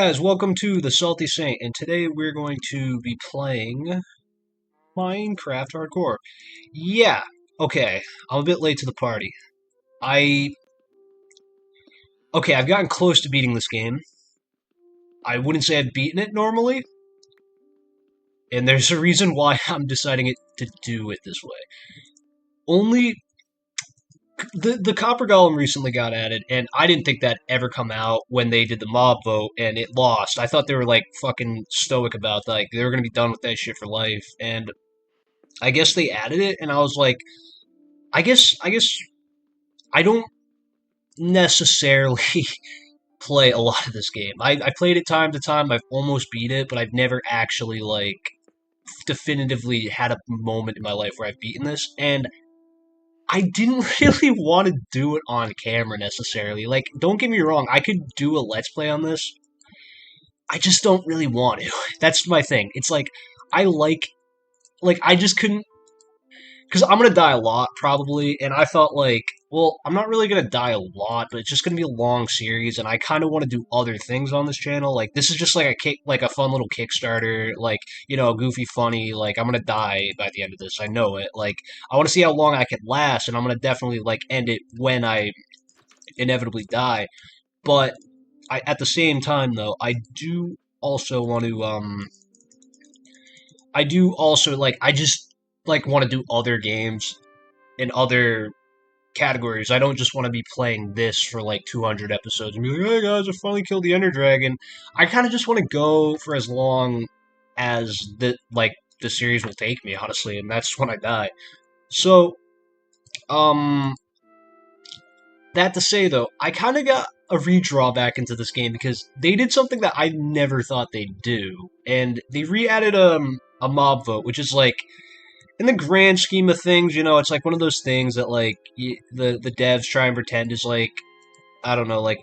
Guys, welcome to the Salty Saint, and today we're going to be playing Minecraft Hardcore. Yeah, okay, I'm a bit late to the party. I... Okay, I've gotten close to beating this game. I wouldn't say I've beaten it normally, and there's a reason why I'm deciding to do it this way. Only... The Copper Golem recently got added, and I didn't think that ever come out when they did the mob vote, and it lost. I thought they were, like, fucking stoic about, like, they were gonna be done with that shit for life, and I guess they added it, and I was like, I guess I don't necessarily play a lot of this game. I played it time to time. I've almost beat it, but I've never actually like definitively had a moment in my life where I've beaten this, and I didn't really want to do it on camera necessarily. Like, don't get me wrong, I could do a let's play on this. I just don't really want to. That's my thing. It's I like I just couldn't because I'm gonna die a lot probably, and I thought like, well, I'm not really gonna die a lot, but it's just gonna be a long series, and I kind of want to do other things on this channel. Like this is just like like a fun little Kickstarter, like goofy, funny. Like I'm gonna die by the end of this, I know it. Like I want to see how long I can last, and I'm gonna definitely like end it when I inevitably die. But at the same time though, I do also want to I do also like I just like want to do other games in other categories. I don't just want to be playing this for like 200 episodes and be like, hey guys, I finally killed the Ender Dragon. I kind of just want to go for as long as the series will take me, honestly, and that's when I die. So, um, that to say though, I kind of got a redraw back into this game because they did something that I never thought they'd do, and they re-added a mob vote, which is like in the grand scheme of things, it's like one of those things that like the devs try and pretend is like I don't know, like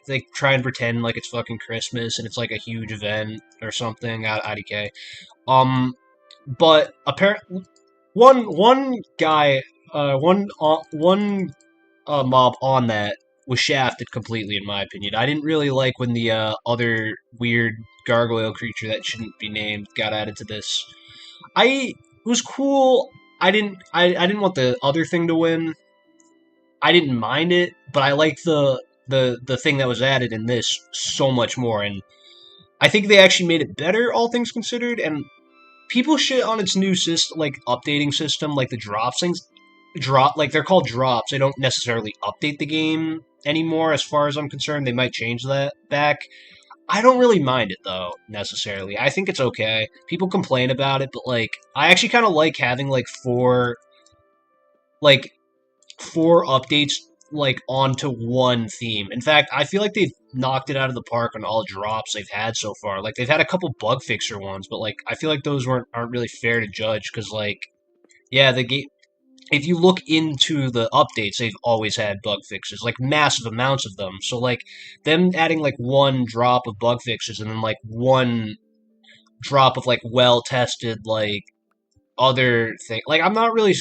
they try and pretend like it's fucking Christmas and it's like a huge event or something. IDK. But apparently one guy, one mob on that was shafted completely, in my opinion. I didn't really like when the other weird gargoyle creature that shouldn't be named got added to this. It was cool. I didn't want the other thing to win. I didn't mind it, but I like the thing that was added in this so much more, and I think they actually made it better, all things considered. And people shit on its new system, like updating system, like the drops things. Like they're called drops. They don't necessarily update the game anymore, as far as I'm concerned. They might change that back. I don't really mind it though, necessarily. I think it's okay. People complain about it, but like I actually kind of like having like four updates like onto one theme. In fact, I feel like they've knocked it out of the park on all drops they've had so far. Like they've had a couple bug fixer ones, but like I feel like those aren't really fair to judge cuz like yeah, the game if you look into the updates, they've always had bug fixes, like massive amounts of them. So like them adding like one drop of bug fixes and then like one drop of like well tested like other thing. Like I'm not really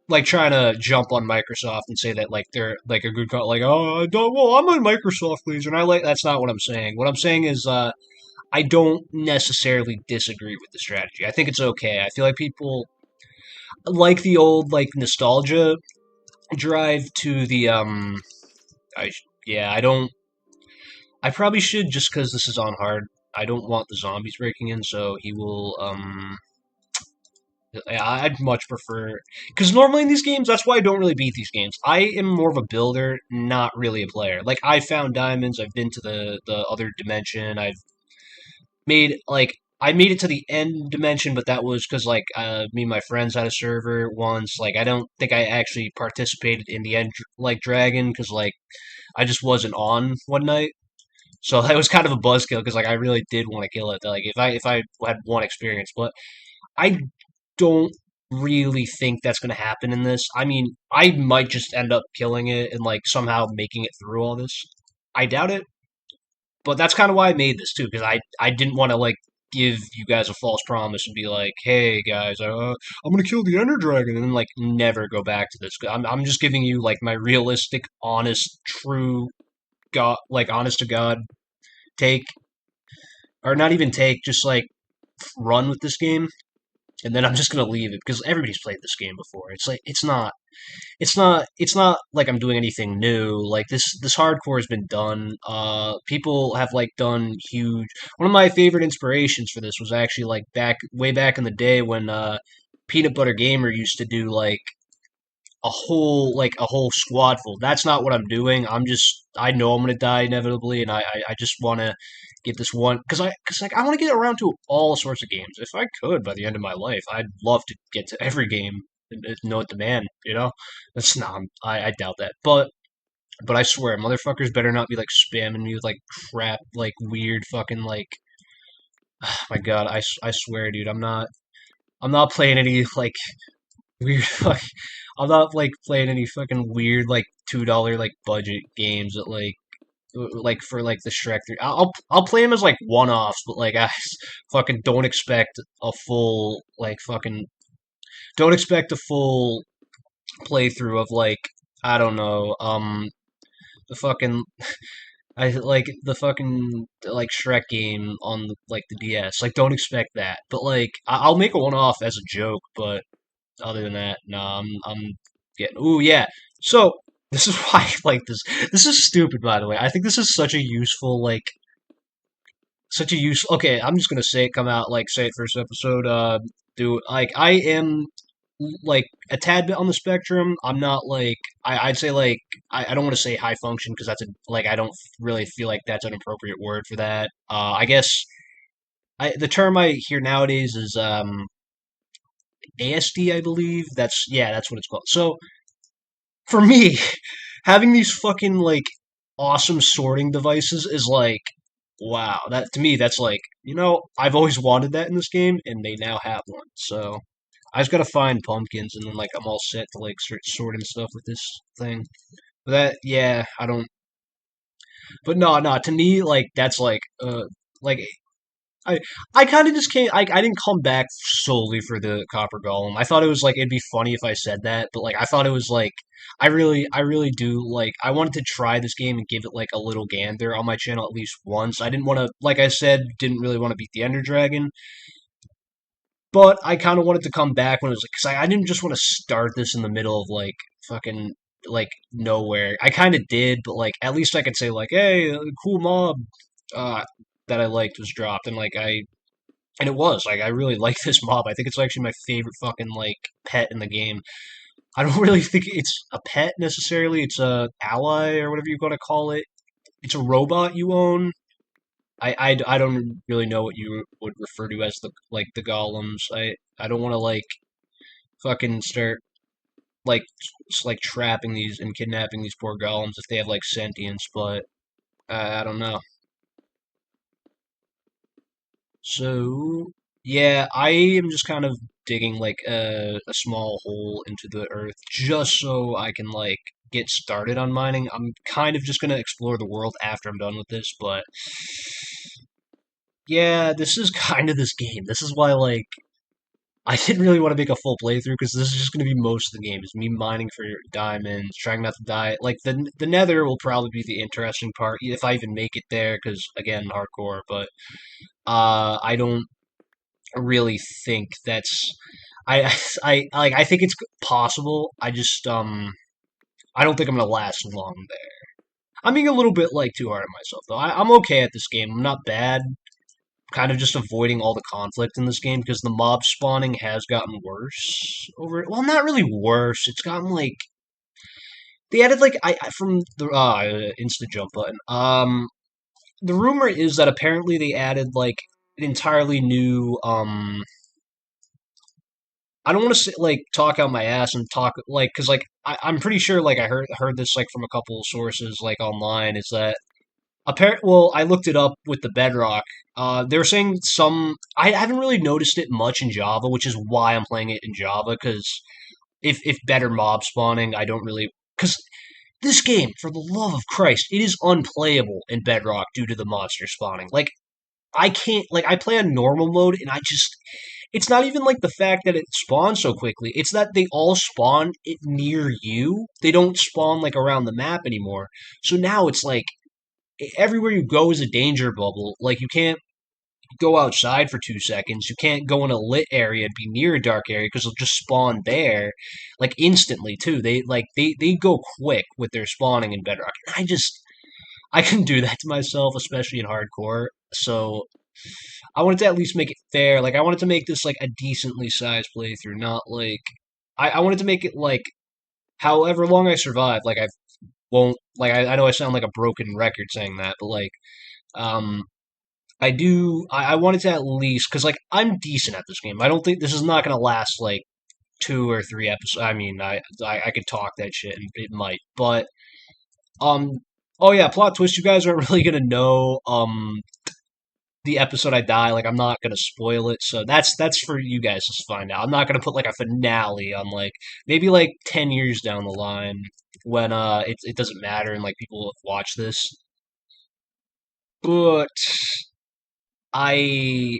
like trying to jump on Microsoft and say that like they're like a good like oh I don't well I'm a Microsoft please and I like that's not what I'm saying. What I'm saying is I don't necessarily disagree with the strategy. I think it's okay. I feel like people like the old like nostalgia drive to the I don't I probably should just because this is on hard. I don't want the zombies breaking in, so he will I'd much prefer because normally in these games, that's why I don't really beat these games. I am more of a builder, not really a player. Like I found diamonds, I've been to the other dimension, I've made like I made it to the end dimension, but that was because like me and my friends had a server once. Like I don't think I actually participated in the end like dragon because like I just wasn't on one night. So that was kind of a buzzkill because like I really did want to kill it. Like if I had one experience, but I don't really think that's going to happen in this. I mean, I might just end up killing it and like somehow making it through all this. I doubt it, but that's kind of why I made this too because I didn't want to like give you guys a false promise and be like, "Hey guys, I'm gonna kill the Ender Dragon," and then like never go back to this. I'm just giving you like my realistic, honest, true, God, like honest to God take. or not even take, just like run with this game, and then I'm just gonna leave it because everybody's played this game before. It's like it's not like I'm doing anything new. Like this hardcore has been done. People have like done huge. One of my favorite inspirations for this was actually like way back in the day when Peanut Butter Gamer used to do like a whole squad full. That's not what I'm doing. I know I'm gonna die inevitably, and I just want to get this one because like I want to get around to all sorts of games. If I could by the end of my life, I'd love to get to every game and know it demand. You know, that's not. I doubt that, but I swear, motherfuckers better not be like spamming me with like crap, like weird fucking like. My God, I swear, dude, I'm not playing any like weird fuck. I'm not like playing any fucking weird like $2 like budget games that like for like the Shrek 3. I'll play them as like one-offs, but like I fucking don't expect a full like fucking don't expect a full playthrough of like I don't know the fucking I like the fucking like Shrek game on like the DS. Like don't expect that. But like I'll make a one-off as a joke, but other than that, no, I'm getting. Ooh, yeah. So this is why I like this. This is stupid, by the way. I think this is such a useful, like, such a use. Okay, I'm just gonna say it. Come out, like, say it first episode. Do like I am like a tad bit on the spectrum. I'm not like I'd say like I don't want to say high function because that's a like I don't really feel like that's an appropriate word for that. I guess the term I hear nowadays is ASD, I believe. That's what it's called. So for me, having these fucking like awesome sorting devices is like wow. That to me that's like, I've always wanted that in this game and they now have one. So I just gotta find pumpkins and then like I'm all set to like start sorting stuff with this thing. But that yeah, I don't but no, to me like that's like I I kind of just came. I didn't come back solely for the Copper Golem. I thought it was like it'd be funny if I said that, but like I thought it was like I really do like I wanted to try this game and give it like a little gander on my channel at least once. I didn't want to, like I said, didn't really want to beat the Ender Dragon, but I kind of wanted to come back when it was like because I didn't just want to start this in the middle of like fucking like nowhere. I kind of did, but like at least I could say like, hey, a cool mob uh, that I liked was dropped, and like and it was like I really like this mob. I think it's actually my favorite fucking like pet in the game. I don't really think it's a pet necessarily. It's a ally or whatever you're gonna call it. It's a robot you own. I don't really know what you would refer to as the golems. I don't want to like fucking start like like trapping these and kidnapping these poor golems if they have like sentience, but I don't know. So, yeah, I am just kind of digging like a small hole into the earth just so I can like get started on mining. I'm kind of just gonna explore the world after I'm done with this, but yeah, this is kind of this game. This is why like I didn't really want to make a full playthrough because this is just gonna be most of the game is me mining for diamonds, trying not to die. Like the Nether will probably be the interesting part if I even make it there because again, hardcore, but I don't really think that's I I think it's possible. I don't think I'm gonna last long there. I'm being a little bit like too hard on myself though. I'm okay at this game. I'm not bad. Kind of just avoiding all the conflict in this game because the mob spawning has gotten worse over. Well, not really worse. It's gotten like they added like from the insta jump button. The rumor is that apparently they added like an entirely new I don't want to say like talk out my ass and talk like because like I'm pretty sure like I heard this like from a couple of sources like online is that well I looked it up with the Bedrock. They're saying some I haven't really noticed it much in Java, which is why I'm playing it in Java because if better mob spawning, I don't really because this game for the love of Christ it is unplayable in Bedrock due to the monster spawning. Like I can't like I play on normal mode and I just it's not even like the fact that it spawns so quickly. It's that they all spawn it near you. They don't spawn like around the map anymore. So now it's like everywhere you go is a danger bubble. Like you can't. go outside for 2 seconds. You can't go in a lit area and be near a dark area because they'll just spawn there, like instantly too. They go quick with their spawning in Bedrock. I can do that to myself, especially in hardcore. So I wanted to at least make it fair. Like I wanted to make this like a decently sized playthrough, not like I wanted to make it like however long I survive. Like I won't like I know I sound like a broken record saying that, but like um I wanted to at least because like I'm decent at this game. I don't think this is not gonna last like 2 or 3 episodes. I mean, I could talk that shit and it might, but um oh yeah, plot twist. You guys aren't really gonna know the episode I die. Like I'm not gonna spoil it, so that's for you guys to find out. I'm not gonna put like a finale on like maybe like 10 years down the line when it doesn't matter and like people have watched this. But I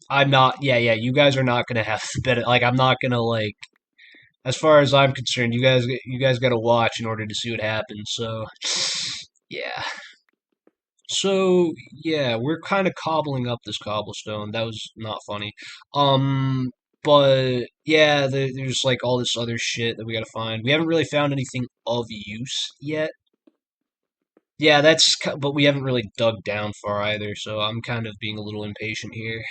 I'm not. Yeah, yeah. You guys are not gonna have better. Like, I'm not gonna like. As far as I'm concerned, you guys got to watch in order to see what happens. So, yeah. So yeah, we're kind of cobbling up this cobblestone. That was not funny. Um, but yeah, there's like all this other shit that we gotta find. We haven't really found anything of use yet. Yeah, but we haven't really dug down far either. So I'm kind of being a little impatient here.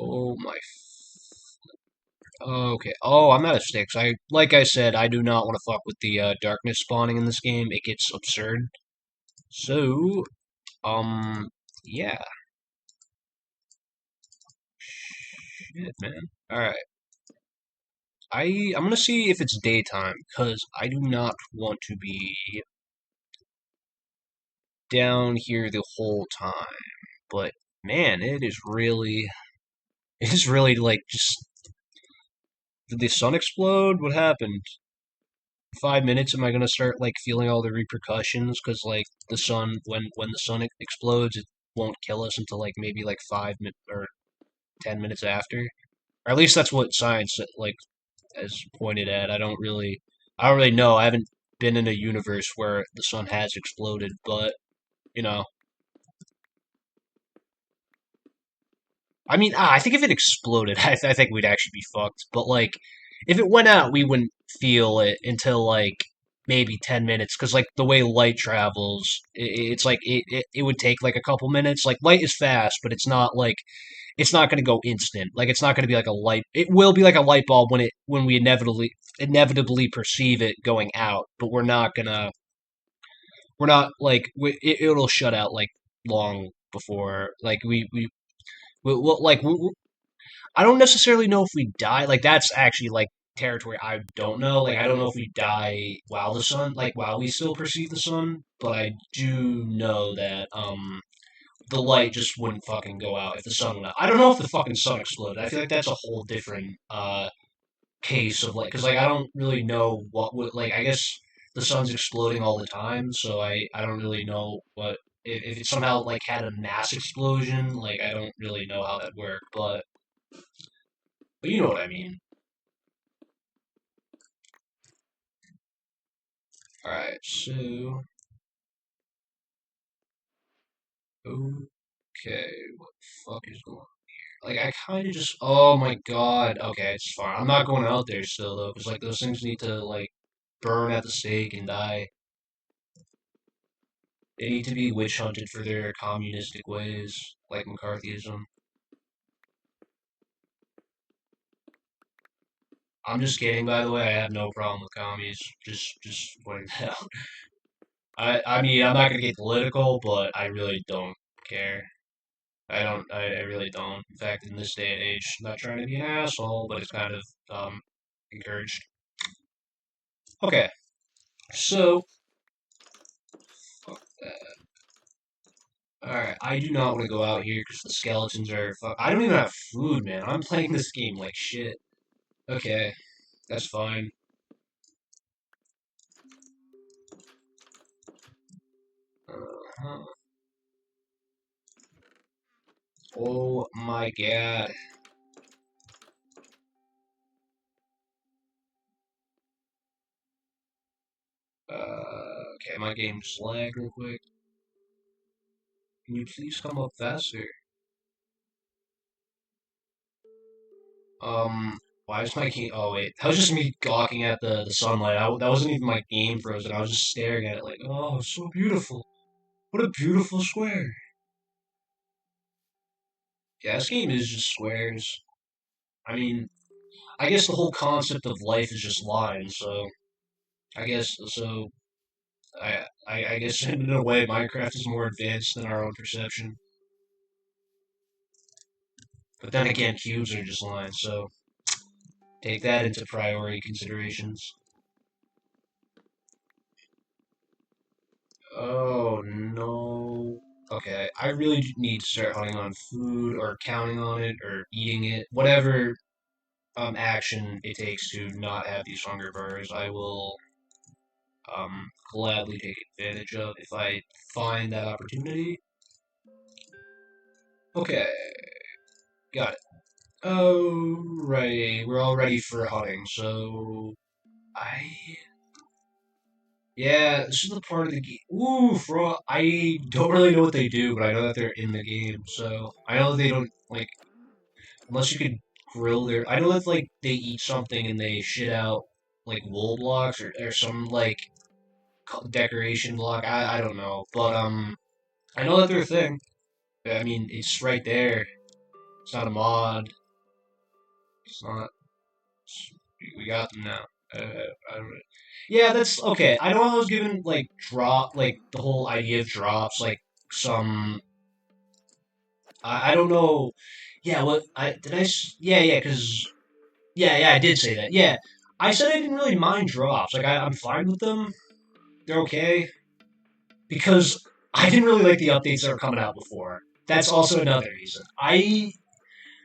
Oh my. Okay. Oh, I'm out of sticks. Like I said, I do not want to fuck with the darkness spawning in this game. It gets absurd. So, um, yeah. Shit, man. All right. I'm gonna see if it's daytime because I do not want to be down here the whole time. But man, it is really like just did the sun explode? What happened? 5 minutes, am I gonna start like feeling all the repercussions? Because like the sun, when the sun explodes, it won't kill us until like maybe like 5 minutes or 10 minutes after. Or at least that's what science like has pointed at. I don't really know. I haven't been in a universe where the sun has exploded, but you know, I mean, I think if it exploded, I think we'd actually be fucked. But like, if it went out, we wouldn't feel it until like maybe 10 minutes, because like the way light travels, it's like it would take like a couple minutes. Like light is fast, but it's not going to go instant. Like it's not going to be like a light. It will be like a light bulb when we inevitably perceive it going out, but we're not like it'll shut out like long before like we I don't necessarily know if we die. Like that's actually like territory I don't know. Like I don't know if we die while the sun, like while we still perceive the sun, but I do know that the light just wouldn't fucking go out if the sun went out. I don't know if the fucking sun exploded. I feel like that's a whole different case of like, because like I don't really know what would like. I guess the sun's exploding all the time, so I don't really know what if it somehow like had a mass explosion. Like I don't really know how that worked, but you know what I mean. All right, so okay, what the fuck is going on? Like I kind of just oh my god. Okay, it's fine. I'm not going out there still though, because like those things need to like burn at the stake and die. They need to be witch hunted for their communistic ways, like McCarthyism. I'm just kidding, by the way. I have no problem with commies. Just pointing that out. I mean, I'm not gonna get political, but I really don't care. I don't. I really don't. In fact, in this day and age, I'm not trying to be an asshole, but it's kind of encouraged. Okay, so all right. I do not want to go out here because the skeletons are. I don't even have food, man. I'm playing this game like shit. Okay, that's fine. Uh, oh my god. Okay, my game just lagged real quick. Can you please come up faster? Why is my game? Oh wait, that was just me gawking at the sunlight. That wasn't even my game frozen. I was just staring at it like, oh, it's so beautiful. What a beautiful square. Yeah, this game is just squares. I mean, I guess the whole concept of life is just lines. So I guess so. I guess in a way, Minecraft is more advanced than our own perception. But then again, cubes are just lines. So take that into priority considerations. Oh no. Okay, I really need to start hunting on food or counting on it or eating it. Whatever action it takes to not have these hunger bars, I will gladly take advantage of if I find that opportunity. Okay, got it. Alrighty, we're all ready for hunting, so I yeah, this is the part of the game. Ooh, frog. I don't really know what they do, but I know that they're in the game. So I know that they don't like unless you could grill their. I know that like they eat something and they shit out like wool blocks or some like decoration block. I don't know, but I know that they're a thing. I mean, it's right there. It's not a mod. It's not. We got them now. I don't, yeah, that's okay. I know I was given like like the whole idea of drops, like some. I don't know. Yeah, what I did yeah, yeah, because yeah, I did say that. Yeah, I said I didn't really mind drops. Like I'm fine with them. They're okay because I didn't really like the updates that were coming out before. That's also another reason. I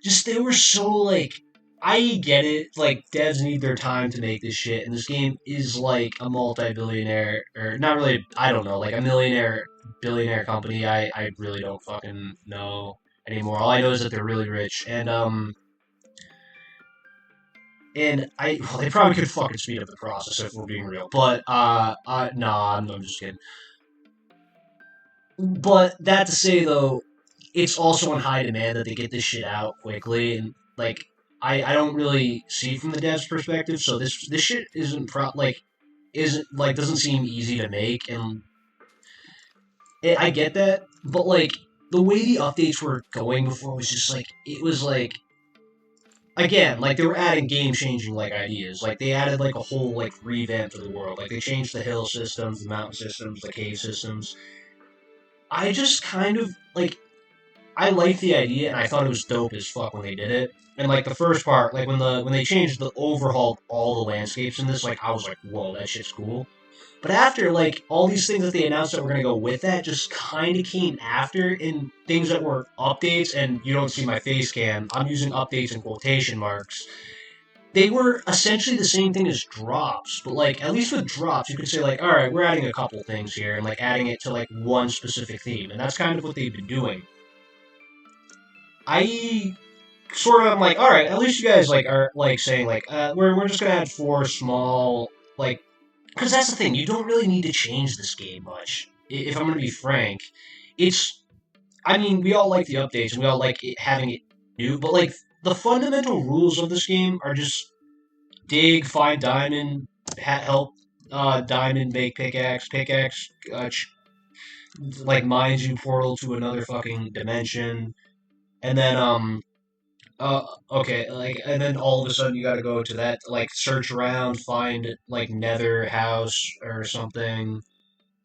just they were so like I get it. Like devs need their time to make this shit, and this game is like a multi-billionaire or not really. I don't know, like a millionaire, billionaire company. I really don't fucking know anymore. All I know is that they're really rich, and I well, they probably could fucking speed up the process if we're being real. But nah, I'm just kidding. But that to say though, it's also in high demand that they get this shit out quickly, and like I don't really see it from the devs' perspective. So this shit isn't like doesn't seem easy to make, and I get that, but like the way the updates were going before was just like it was like again like they were adding game changing like ideas. Like they added like a whole like revamp to the world. Like they changed the hill systems, the mountain systems, the cave systems. I just kind of like I liked the idea, and I thought it was dope as fuck when they did it. And like the first part, like when they changed the overhauled all the landscapes in this, like I was like, whoa, that shit's cool. But after like all these things that they announced that were gonna go with that, just kind of came after in things that were updates. And you don't see my face cam. I'm using updates in quotation marks. They were essentially the same thing as drops, but like at least with drops, you could say like, all right, we're adding a couple things here, and like adding it to like one specific theme, and that's kind of what they've been doing. I sort of am like, all right, at least you guys like are like saying like, we're just gonna add four small like, because that's the thing, you don't really need to change this game much. If I'm gonna be frank, it's, I mean, we all like the updates and we all like having it new, but like the fundamental rules of this game are just dig, find diamond, help diamond make pickaxe, like mines you portal to another fucking dimension, and then okay, like, and then all of a sudden you gotta go to that, like, search around, find, like, nether house or something.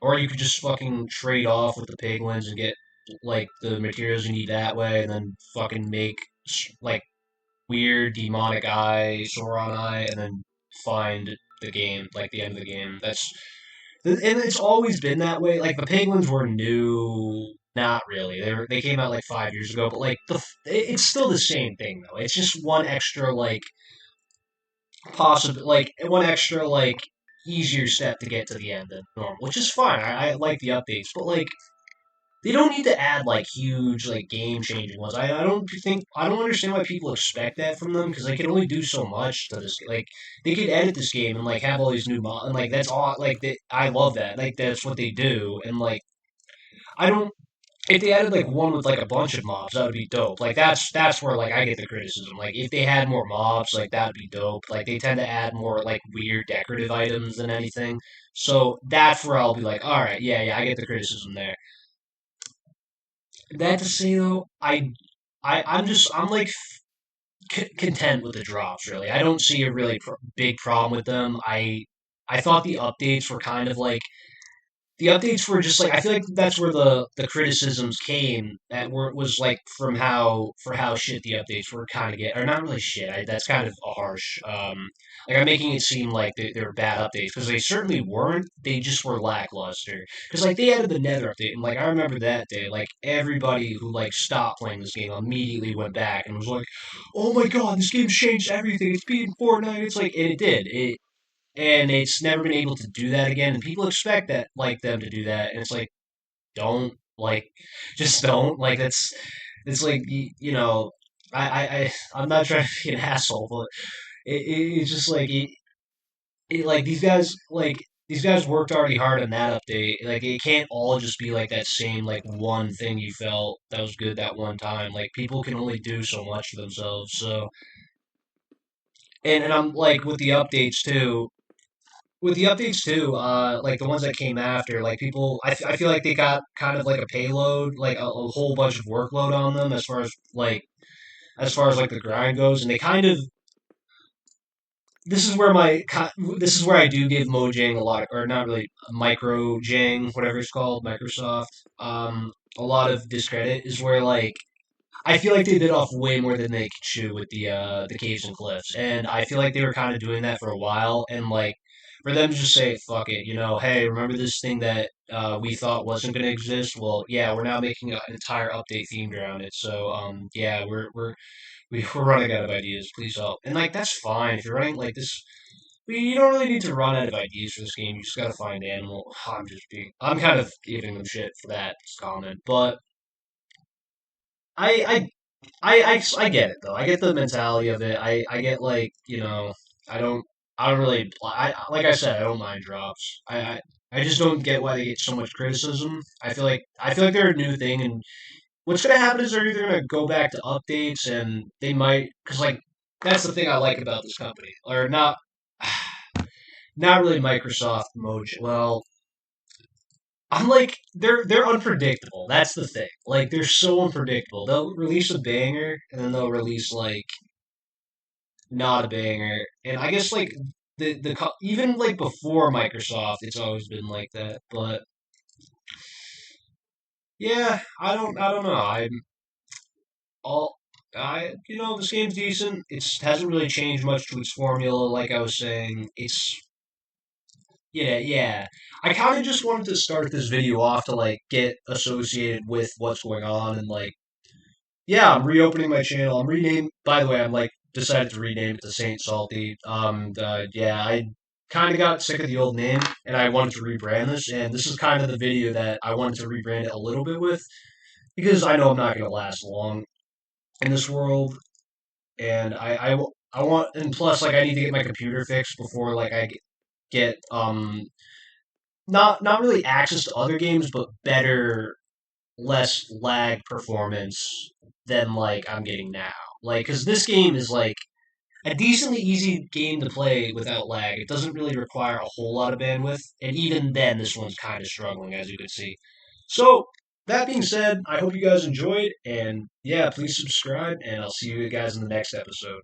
Or you could just fucking trade off with the piglins and get, like, the materials you need that way, and then fucking make, like, weird demonic eye, Sauron eye, and then find the game, like, the end of the game. And it's always been that way. Like the Penguins were new, not really. They came out like 5 years ago, but like it's still the same thing though. It's just one extra like possible like one extra like easier step to get to the end than normal, which is fine. I like the updates, but like they don't need to add like huge like game changing ones. I don't understand why people expect that from them because they can only do so much to this. Like they could edit this game and like have all these new mod and like that's all like I love that. Like that's what they do and like I don't. if they added like one with like a bunch of mobs, that would be dope. Like that's where like I get the criticism. Like if they had more mobs, like that would be dope. Like they tend to add more like weird decorative items than anything. So that's where I'll be like, all right, yeah, yeah, I get the criticism there. That to say though, I'm like content with the drops. Really, I don't see a really big problem with them. I thought the updates were kind of like the updates were just like I feel like that's where the criticisms came that were was like from how shit the updates were kind of get or not really shit. That's kind of a harsh. Like I'm making it seem like they were bad updates because they certainly weren't. They just were lackluster. Because like they added the Nether update and like I remember that day, like everybody who like stopped playing this game immediately went back and was like, "Oh my god, this game's changed everything. It's beating Fortnite." It's like and it did. And it's never been able to do that again. And people expect that like them to do that, and it's like don't like just don't like that's it's like you know I'm not trying to be an asshole, but it's just like like these guys worked already hard on that update. Like it can't all just be like that same like one thing you felt that was good that one time. Like people can only do so much for themselves. So and I'm like with the updates too, like the ones that came after, like people, I feel like they got kind of like a payload, like a whole bunch of workload on them as far as like the grind goes, and they kind of this is where this is where I do give Mojang a lot of, or not really Microjang, whatever it's called, Microsoft, a lot of discredit is where like I feel like they bit off way more than they could chew with the caves and cliffs, and I feel like they were kind of doing that for a while, and like for them to just say fuck it, hey, remember this thing that we thought wasn't going to exist? Well, yeah, we're now making an entire update themed around it. So yeah, we're running out of ideas. Please help. And like that's fine if you're running like this. You don't really need to run out of ideas for this game. You just gotta find animal. I'm kind of giving them shit for that comment, but I I get it though. I get the mentality of it. I get like I don't I don't really like I said I don't mind drops. I just don't get why they get so much criticism. I feel like they're a new thing, and what's gonna happen is they're either gonna go back to updates and they might because like that's the thing I like about this company or not. Not really Microsoft Mojo. Well, I'm like they're unpredictable. That's the thing. Like they're so unpredictable. They'll release a banger and then they'll release like not a banger. And I guess like even like before Microsoft, it's always been like that. But yeah, I don't know. All I this game's decent. It's hasn't really changed much to its formula. Like I was saying, it's yeah, yeah. I kind of just wanted to start this video off to like get associated with what's going on and like yeah, I'm reopening my channel. I'm renaming. By the way, I'm like decided to rename it to Saint Salty. Yeah, I kind of got sick of the old name, and I wanted to rebrand this. And this is kind of the video that I wanted to rebrand it a little bit with, because I know I'm not going to last long in this world, and I want, and plus, like, I need to get my computer fixed before like I get not really access to other games, but better less lag performance than like I'm getting now. Like, because this game is like a decently easy game to play without lag. It doesn't really require a whole lot of bandwidth, and even then, this one's kind of struggling, as you can see. So, that being said, I hope you guys enjoyed, and yeah, please subscribe, and I'll see you guys in the next episode.